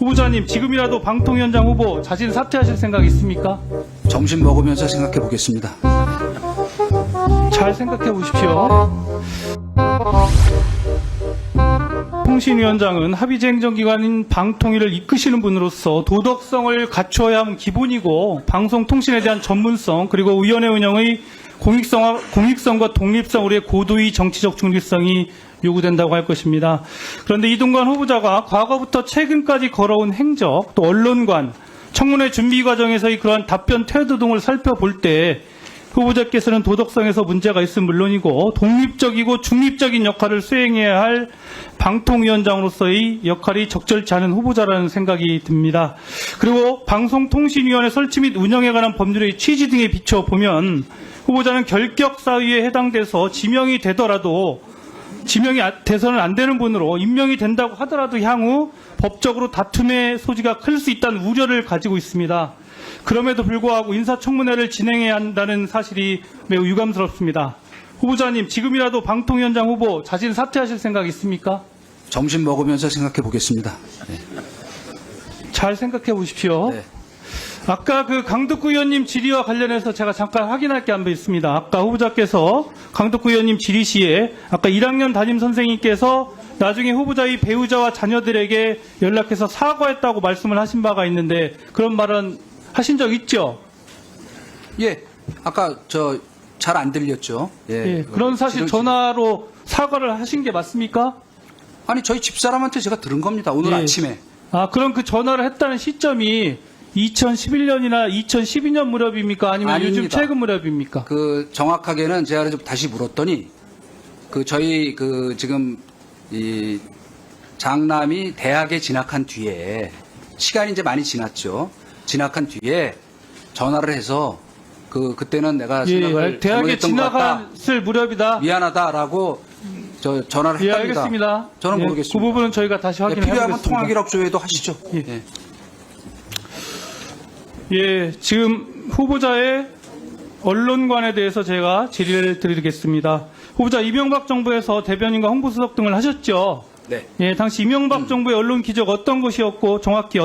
후보자님, 지금이라도 방통위원장 후보 자진 사퇴하실 생각 있습니까? 점심 먹으면서 생각해 보겠습니다. 잘 생각해 보십시오. 통신위원장은 합의제 행정기관인 방통위를 이끄시는 분으로서 도덕성을 갖춰야 하는 기본이고, 방송통신에 대한 전문성, 그리고 위원회 운영의 공익성과 독립성으로의 고도의 정치적 중립성이 요구된다고 할 것입니다. 그런데 이동관 후보자가 과거부터 최근까지 걸어온 행적, 또 언론관, 청문회 준비 과정에서의 그러한 답변 태도 등을 살펴볼 때 후보자께서는 도덕성에서 문제가 있음 물론이고 독립적이고 중립적인 역할을 수행해야 할 방통위원장으로서의 역할이 적절치 않은 후보자라는 생각이 듭니다. 그리고 방송통신위원회 설치 및 운영에 관한 법률의 취지 등에 비춰보면 후보자는 결격 사유에 해당돼서 지명이 되더라도 지명이 돼서는 안 되는 분으로 임명이 된다고 하더라도 향후 법적으로 다툼의 소지가 클 수 있다는 우려를 가지고 있습니다. 그럼에도 불구하고 인사청문회를 진행해야 한다는 사실이 매우 유감스럽습니다. 후보자님, 지금이라도 방통위원장 후보 자진 사퇴하실 생각 있습니까? 점심 먹으면서 생각해 보겠습니다. 네. 잘 생각해 보십시오. 네. 아까 그 강덕구 의원님 질의와 관련해서 제가 잠깐 확인할 게 한 번 있습니다. 아까 후보자께서 강덕구 의원님 질의 시에 아까 1학년 담임 선생님께서 나중에 후보자의 배우자와 자녀들에게 연락해서 사과했다고 말씀을 하신 바가 있는데 그런 말은 하신 적 있죠? 예, 아까 저 잘 안 들렸죠? 예, 그런 사실 전화로 사과를 하신 게 맞습니까? 아니 저희 집사람한테 제가 들은 겁니다. 오늘 예. 아침에. 아, 그럼 그 전화를 했다는 시점이 2011년이나 2012년 무렵입니까? 아니면 요즘 아닙니다. 최근 무렵입니까? 그 정확하게는 제가 그래서 다시 물었더니 그 저희 그 지금 이 장남이 대학에 진학한 뒤에 시간이 이제 많이 지났죠. 진학한 뒤에 전화를 해서 그때는 내가 생각을 예, 대학에 잘못했던 것 같다. 진학했을 무렵이다. 미안하다고 저 전화를 예, 했답니다. 알겠습니다. 저는 예, 모르겠습니다. 그 부분은 저희가 다시 네, 확인해 필요하면 보겠습니다. 통화기록 조회도 하시죠. 예. 예. 예, 지금 후보자의 언론관에 대해서 제가 질의를 드리겠습니다. 후보자 이명박 정부에서 대변인과 홍보수석 등을 하셨죠? 네. 예, 당시 이명박 정부의 언론 기적 어떤 것이었고 정확히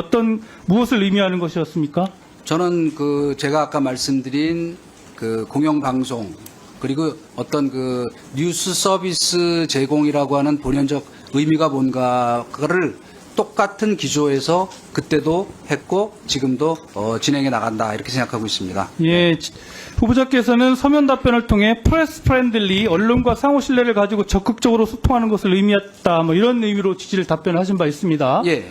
무엇을 의미하는 것이었습니까? 저는 그 제가 아까 말씀드린 그 공영방송 그리고 어떤 그 뉴스 서비스 제공이라고 하는 본연적 의미가 뭔가를 똑같은 기조에서 그때도 했고 지금도 진행해 나간다 이렇게 생각하고 있습니다. 예, 후보자께서는 서면 답변을 통해 프레스 프렌들리 언론과 상호 신뢰를 가지고 적극적으로 소통하는 것을 의미했다. 뭐 이런 의미로 지지를 답변하신 바 있습니다. 예.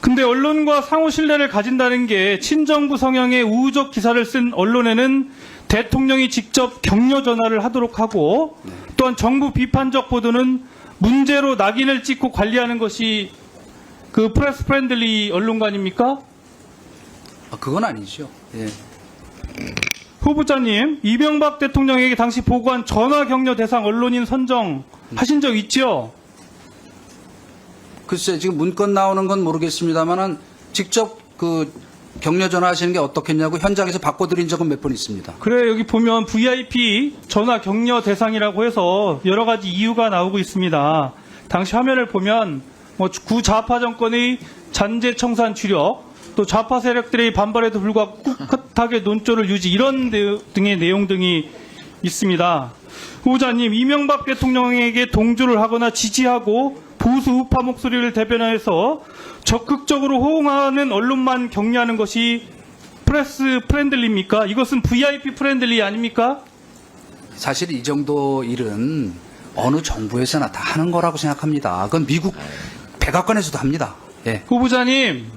근데 언론과 상호 신뢰를 가진다는 게 친정부 성향의 우호적 기사를 쓴 언론에는 대통령이 직접 격려 전화를 하도록 하고 또한 정부 비판적 보도는 문제로 낙인을 찍고 관리하는 것이 그 프레스 프렌들리 언론관입니까? 그건 아니죠. 예. 후보자님, 이명박 대통령에게 당시 보고한 전화 격려 대상 언론인 선정하신 적 있죠? 글쎄 지금 문건 나오는 건 모르겠습니다만은 직접 그 격려 전화하시는 게 어떻겠냐고 현장에서 바꿔드린 적은 몇 번 있습니다. 그래, 여기 보면 VIP 전화 격려 대상이라고 해서 여러 가지 이유가 나오고 있습니다. 당시 화면을 보면 뭐 구좌파 정권의 잔재 청산 주력, 또 좌파 세력들의 반발에도 불구하고 꿋꿋하게 논조를 유지 이런 등의 내용 등이 있습니다. 후보자님, 이명박 대통령에게 동조를 하거나 지지하고 보수 우파 목소리를 대변해서 적극적으로 호응하는 언론만 격려하는 것이 프레스 프렌들리입니까? 이것은 VIP 프렌들리 아닙니까? 사실 이 정도 일은 어느 정부에서나 다 하는 거라고 생각합니다. 그건 미국 백악관에서도 합니다. 예. 후보자님,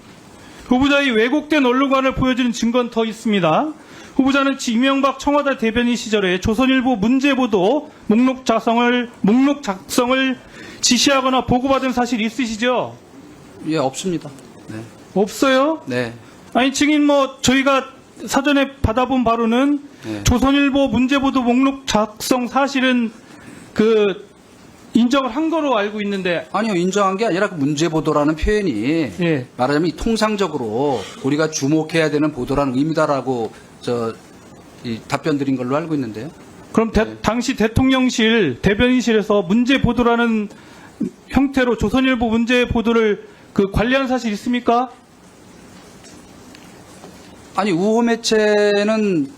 후보자의 왜곡된 언론관을 보여주는 증거는 더 있습니다. 후보자는 이명박 청와대 대변인 시절에 조선일보 문제보도 목록 작성을 지시하거나 보고받은 사실 있으시죠? 예, 없습니다. 네. 없어요? 네. 아니, 증인 저희가 사전에 받아본 바로는 네. 조선일보 문제보도 목록 작성 사실은 인정을 한 거로 알고 있는데. 아니요, 인정한 게 아니라 그 문제 보도라는 표현이 예. 말하자면 통상적으로 우리가 주목해야 되는 보도라는 의미다라고 이 답변 드린 걸로 알고 있는데요. 그럼 당시 대통령실 대변인실에서 문제 보도라는 형태로 조선일보 문제 보도를 그 관리한 사실 있습니까? 아니 우호 매체는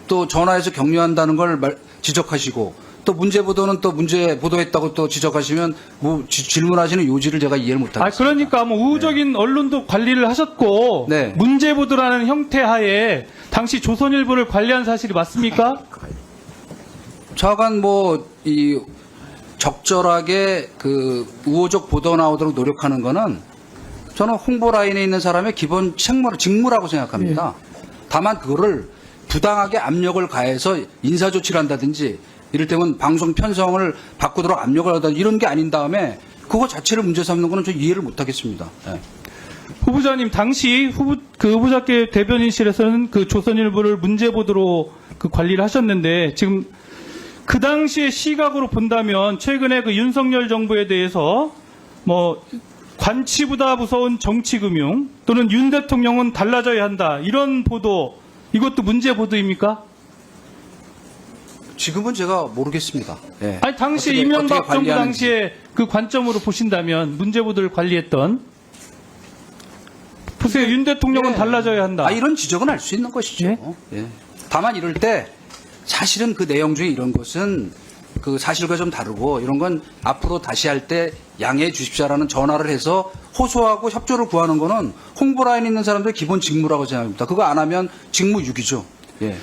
또 전화해서 격려한다는 걸 지적하시고 또 문제 보도는 또 문제 보도했다고 또 지적하시면 뭐 질문하시는 요지를 제가 이해를 못하겠습니다. 아, 그러니까 뭐 우호적인 언론도 관리를 하셨고 네. 문제 보도라는 형태 하에 당시 조선일보를 관리한 사실이 맞습니까? 차관 뭐 이 적절하게 그 우호적 보도 나오도록 노력하는 거는 저는 홍보 라인에 있는 사람의 기본 직무라고 생각합니다. 다만 그거를 부당하게 압력을 가해서 인사 조치를 한다든지 이를테면 방송 편성을 바꾸도록 압력을 하다 이런 게 아닌 다음에 그거 자체를 문제 삼는 거는 저 이해를 못하겠습니다. 네. 후보자님 당시 후보자께 대변인실에서는 그 조선일보를 문제 보도로 그 관리를 하셨는데 지금 그 당시의 시각으로 본다면 최근에 그 윤석열 정부에 대해서 뭐 관치보다 무서운 정치금융 또는 윤 대통령은 달라져야 한다 이런 보도 이것도 문제 보도입니까? 지금은 제가 모르겠습니다. 예. 아니 당시 어떻게 이명박 정부 관리하는지. 당시에 그 관점으로 보신다면 문제 보도를 관리했던 보세요 윤 대통령은 예. 달라져야 한다. 이런 지적은 할 수 있는 것이죠. 예? 예. 다만 이럴 때 사실은 그 내용 중에 이런 것은 그 사실과 좀 다르고 이런 건 앞으로 다시 할 때 양해해 주십시오라는 전화를 해서 호소하고 협조를 구하는 거는 홍보 라인에 있는 사람들의 기본 직무라고 생각합니다. 그거 안 하면 직무유기죠. 예.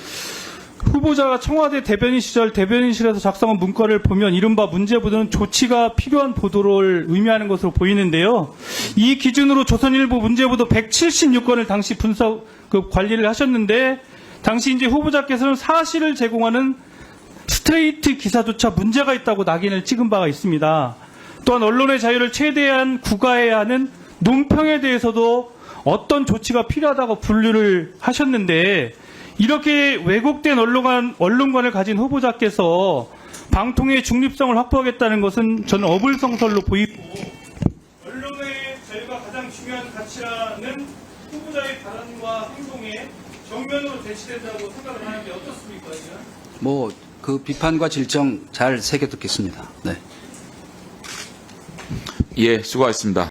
후보자가 청와대 대변인 시절 대변인실에서 작성한 문건을 보면 이른바 문제 보도는 조치가 필요한 보도를 의미하는 것으로 보이는데요. 이 기준으로 조선일보 문제 보도 176건을 당시 분석 관리를 하셨는데 당시 이제 후보자께서는 사실을 제공하는 스트레이트 기사조차 문제가 있다고 낙인을 찍은 바가 있습니다. 또한 언론의 자유를 최대한 구가해야 하는 논평에 대해서도 어떤 조치가 필요하다고 분류를 하셨는데 이렇게 왜곡된 언론관을 가진 후보자께서 방통의 중립성을 확보하겠다는 것은 저는 어불성설로 보이고 언론의 자유가 가장 중요한 가치라는 후보자의 발언과 행동에 정면으로 대치된다고 생각을 하는데 어떻습니까? 뭐 그 비판과 질정 잘 새겨 듣겠습니다. 네. 예, 수고하셨습니다.